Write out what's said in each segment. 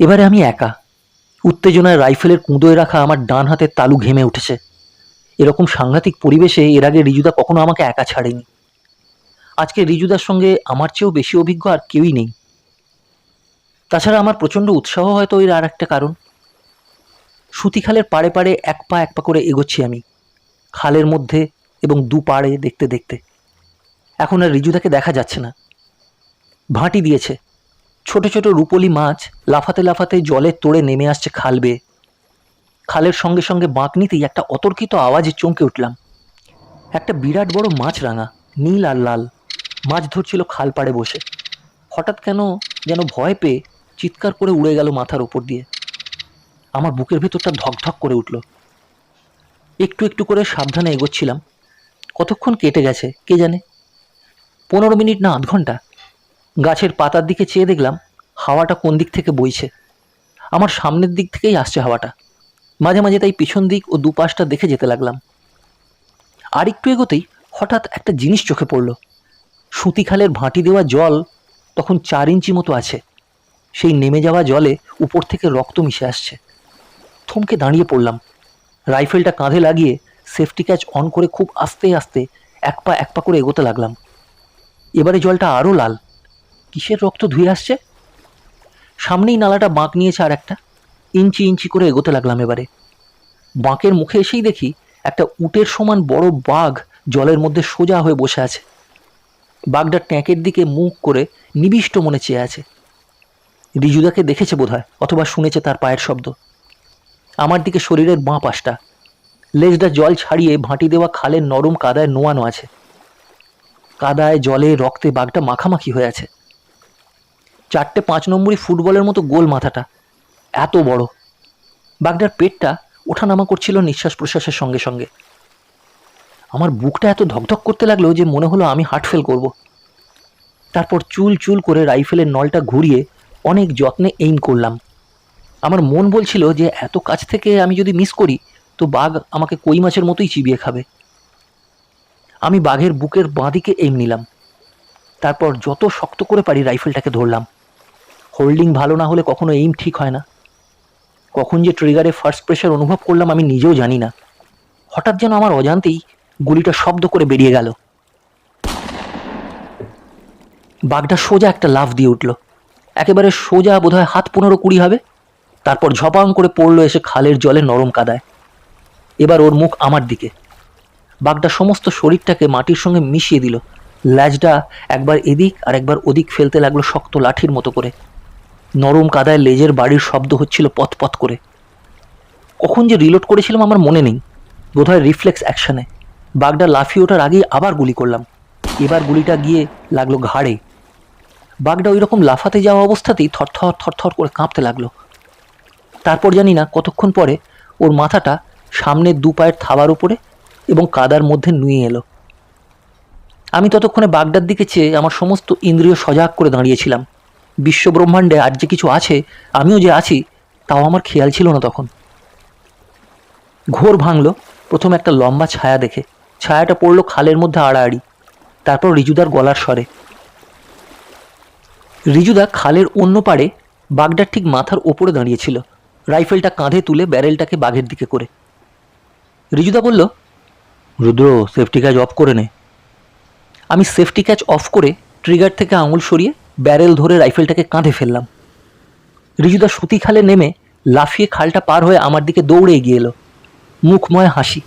এবারে আমি একা। উত্তেজনায় রাইফেলের কুঁদোয় রাখা আমার ডান হাতের তালু ঘেমে উঠেছে। এরকম সাংঘাতিক পরিবেশে এর আগে রিজুদা কখনো আমাকে একা ছাড়েনি। আজকে রিজুদার সঙ্গে আমার চেয়েও বেশি অভিজ্ঞ আর কেউই নেই। তাছাড়া আমার প্রচণ্ড উৎসাহ হয়তো এর আর একটা কারণ। সুতি খালের পাড়ে পাড়ে এক পা করে এগোচ্ছি আমি, খালের মধ্যে এবং দু পাড়ে দেখতে দেখতে। এখন আর রিজুদাকে দেখা যাচ্ছে না। ভাঁটি দিয়েছে, ছোট ছোট রূপলি মাছ লাফাতে লাফাতে জলের তোড়ে নেমে আসছে খাল বেয়ে। খালের সঙ্গে সঙ্গে বাঁক নিতেই একটা অতর্কিত আওয়াজে চমকে উঠলাম। একটা বিরাট বড় মাছরাঙা, নীল আর লাল, মাছ ধরছিল খাল পাড়ে বসে। হঠাৎ কেন যেন ভয় পেয়ে চিৎকার করে উড়ে গেল মাথার ওপর দিয়ে। আমার বুকের ভেতরটা ধকধক করে উঠল। একটু একটু করে সাবধানে এগোচ্ছিলাম। কতক্ষণ কেটে গেছে কে জানে, 15 মিনিট না আধ ঘন্টা। গাছের পাতার দিকে চেয়ে দেখলাম হাওয়াটা কোন দিক থেকে বইছে। আমার সামনের দিক থেকেই আসছে হাওয়াটা। মাঝে মাঝে তাই পিছন দিক ও দুপাশটা দেখে যেতে লাগলাম। আর একটু এগোতেই হঠাৎ একটা জিনিস চোখে পড়ল। সুতি খালের ভাঁটি দেওয়া জল তখন 4 ইঞ্চি মতো আছে। সেই নেমে যাওয়া জলে উপর থেকে রক্ত মিশে আসছে। থমকে দাঁড়িয়ে পড়লাম। রাইফেলটা কাঁধে লাগিয়ে সেফটি ক্যাচ অন করে খুব আস্তে আস্তে এক পা করে এগোতে লাগলাম। এবারে জলটা আরও লাল। কিসের রক্ত ধুয়ে আসছে? সামনেই নালাটা বাঁক নিয়েছে আর একটা। ইঞ্চি ইঞ্চি করে এগোতে লাগলাম এবারে। বাঁকের মুখে এসেই দেখি একটা উটের সমান বড় বাঘ জলের মধ্যে সোজা হয়ে বসে আছে। বাঘটা ট্যাঁকের দিকে মুখ করে নিবিষ্ট মনে চেয়ে আছে। রিজুদাকে দেখেছে বোধহয়, অথবা শুনেছে তার পায়ের শব্দ। আমার দিকে শরীরের বাঁ পাশটা, লেজটা জল ছাড়িয়ে ভাঁটি দেওয়া খালের নরম কাদায় নোয়ানো আছে। কাদায় জলে রক্তে বাঘটা মাখামাখি হয়ে আছে। 4টে 5 নম্বরই ফুটবলের মতো গোল মাথাটা, এত বড়। বাঘটার পেটটা ওঠানামা করছিল নিঃশ্বাস প্রশ্বাসের সঙ্গে সঙ্গে। আমার বুকটা এত ধকধক করতে লাগলো যে মনে হলো আমি হার্ট ফেল করব। তারপর চুল চুল করে রাইফেলের নলটা ঘুরিয়ে অনেক যত্নে এইম করলাম। আমার মন বলছিল যে এত কাছ থেকে আমি যদি মিস করি তো বাঘ আমাকে কই মাছের মতোই চিবিয়ে খাবে। আমি বাঘের বুকের বাঁদিকে এইম নিলাম। তারপর যত শক্ত করে পারি রাইফেলটাকে ধরলাম। হোল্ডিং ভালো না হলে কখনো এইম ঠিক হয় না। কখন যে ট্রিগারে ফার্স্ট প্রেশার অনুভব করলাম আমি নিজেও জানি না। হঠাৎ যেন আমার অজান্তেই গুলিটা শব্দ করে বেরিয়ে গেল। বাঘটা সোজা একটা লাফ দিয়ে উঠল, একেবারে সোজা, বোধহয় হাত 15-20 হবে। তারপর ঝপাং করে পড়লো এসে খালের জলে নরম কাদায়। এবার ওর মুখ আমার দিকে। বাঘটা সমস্ত শরীরটাকে মাটির সঙ্গে মিশিয়ে দিল। ল্যাজটা একবার এদিক আর একবার ওদিক ফেলতে লাগলো শক্ত লাঠির মতো করে। নরম কাদায় লেজের বাড়ির শব্দ হচ্ছিল পথ পথ করে। কখন যে রিলোড করেছিলাম আমার মনে নেই, বোধহয় রিফ্লেক্স অ্যাকশনে। বাঘটা লাফিয়ে ওঠার আগেই আবার গুলি করলাম। এবার গুলিটা গিয়ে লাগলো ঘাড়ে। বাঘটা ওই রকম লাফাতে যাওয়া অবস্থাতেই থরথর থরথর করে কাঁপতে লাগলো। তারপর জানি না কতক্ষণ পরে ওর মাথাটা সামনের 2 পায়ের থাবার উপরে এবং কাদার মধ্যে নুয়ে এলো। আমি ততক্ষণে বাঘটার দিকে চেয়ে আমার সমস্ত ইন্দ্রিয় সজাগ করে দাঁড়িয়েছিলাম। বিশ্বব্রহ্মাণ্ডে আর যে কিছু আছে, আমিও যে আছি, তাও আমার খেয়াল ছিল না তখন। ঘোর ভাঙল প্রথম একটা লম্বা ছায়া দেখে। ছায়াটা পড়লো খালের মধ্যে আড়াআড়ি। তারপর রিজুদার গলার স্বরে। রিজুদা খালের অন্য পাড়ে বাঘটার ঠিক মাথার ওপরে দাঁড়িয়েছিল, রাইফেলটা কাঁধে তুলে ব্যারেলটাকে বাঘের দিকে করে। রিজুদা বলল, রুদ্র, সেফটি ক্যাচ অফ করে নে। আমি সেফটি ক্যাচ অফ করে ট্রিগার থেকে আঙুল সরিয়ে ব্যারেল ধরে রাইফেলটাকে কাঁধে ফেললাম। রিজুদা সুতি খালে নেমে লাফিয়ে খালটা পার হয়ে আমার দিকে দৌড়ে এগিয়ে এলো, মুখময় হাসি।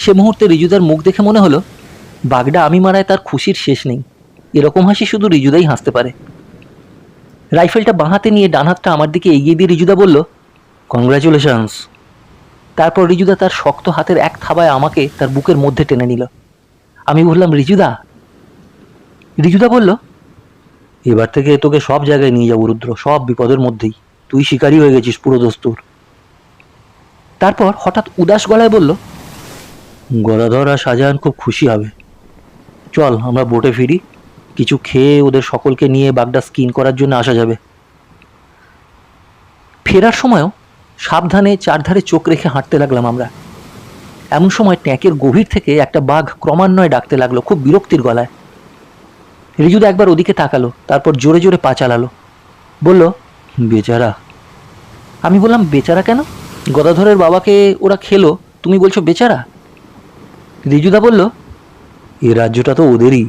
সে মুহূর্তে রিজুদার মুখ দেখে মনে হলো বাঘটা আমি মারায় তার খুশির শেষ নেই। এরকম হাসি শুধু রিজুদাই হাসতে পারে। রাইফেলটা বাঁ হাতে নিয়ে ডান হাতটা আমার দিকে এগিয়ে দিয়ে রিজুদা বলল, কংগ্রাচুলেশনস। তারপর রিজুদা তার শক্ত হাতের এক থাবায় আমাকে তার বুকের মধ্যে টেনে নিল। আমি বললাম, রিজুদা। রিজুদা বলল, এবার থেকে তোকে সব জায়গায় নিয়ে যাবো রুদ্র, সব বিপদের মধ্যেই। তুই শিকারী হয়ে গেছিস পুরো দস্তুর। তারপর হঠাৎ উদাস গলায় বলল, গদাধর আর শাহজাহান খুব খুশি হবে। চল আমরা বোটে ফিরি, কিছু খেয়ে ওদের সকলকে নিয়ে বাঘটা স্কিন করার জন্য আসা যাবে। ফেরার সময়ও সাবধানে চারধারে চোখ রেখে হাঁটতে লাগলাম আমরা। এমন সময় ট্যাঁকের গভীর থেকে একটা বাঘ ক্রমান্বয়ে ডাকতে লাগলো খুব বিরক্তির গলায়। রিজুদা একবার ওদিকে তাকালো, তারপর জোরে জোরে পা চালালো। বলল, বেচারা, আমি বললাম, বেচারা কেন? গদাধরের বাবাকে ওরা খেলো, তুমি বলছো বেচারা? রিজুদা বলল, এ রাজ্যটা তো ওদেরই,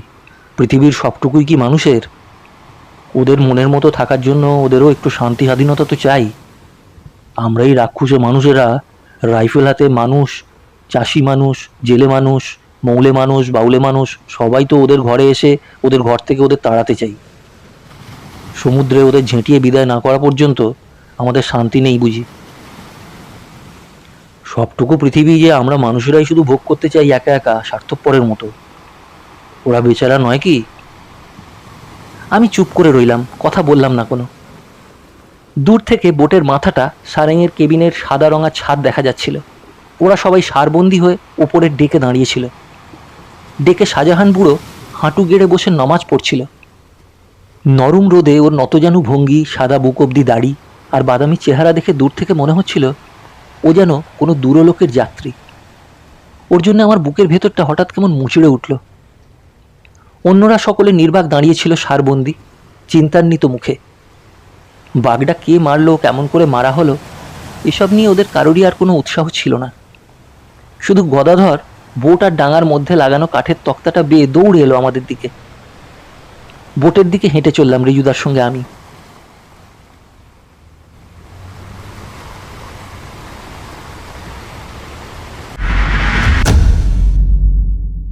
পৃথিবীর সবটুকুই কি মানুষের? ওদের মনের মতো থাকার জন্য ওদেরও একটু শান্তি স্বাধীনতা তো চাই। আমরাই রাক্ষুসে মানুষেরা রাইফেল হাতে মানুষ, চাষি মানুষ, জেলে মানুষ, মৌলে মানুষ, বাউলে মানুষ সবাই তো ওদের ঘরে এসে ওদের ঘর থেকে ওদের তাড়াতে চাই। সমুদ্রে ওদের ঝেঁটিয়ে বিদায় না করা পর্যন্ত আমাদের শান্তি নেই বুঝি? সবটুকু পৃথিবী যে আমরা মানুষেরাই শুধু ভোগ করতে চাই একা একা স্বার্থপরের মতো, ওরা বেচারা নয় কি? আমি চুপ করে রইলাম, কথা বললাম না কোনো। দূর থেকে বোটের মাথাটা সারেংয়ের কেবিনের সাদা রঙা ছাদ দেখা যাচ্ছিল। ওরা সবাই সারবন্দি হয়ে ওপরের ডেকে দাঁড়িয়েছিল। ডেকে শাহজাহান বুড়ো হাঁটু গেড়ে বসে নামাজ পড়ছিল। নরম রোদে ওর নতজানু ভঙ্গি, সাদা বুক অব্দি দাড়ি আর বাদামি চেহারা দেখে দূর থেকে মনে হচ্ছিল ও যেন কোনো দূরলোকের যাত্রী। ওর জন্য আমার বুকের ভেতরটা হঠাৎ কেমন মুচড়ে উঠল। অন্যরা সকলে নির্বাক দাঁড়িয়েছিল সারবন্দি, চিন্তান্বিত মুখে। বাঘটা কে মারলো, কেমন করে মারা হলো, এসব নিয়ে ওদের কারোরই আর কোনো উৎসাহ ছিল না। শুধু গদাধর বোট আর ডাঙার মধ্যে লাগানো কাঠের তক্তাটা বেয়ে দৌড়ে এলো আমাদের দিকে। বোটের দিকে হেঁটে চললাম রিজুদার সঙ্গে আমি।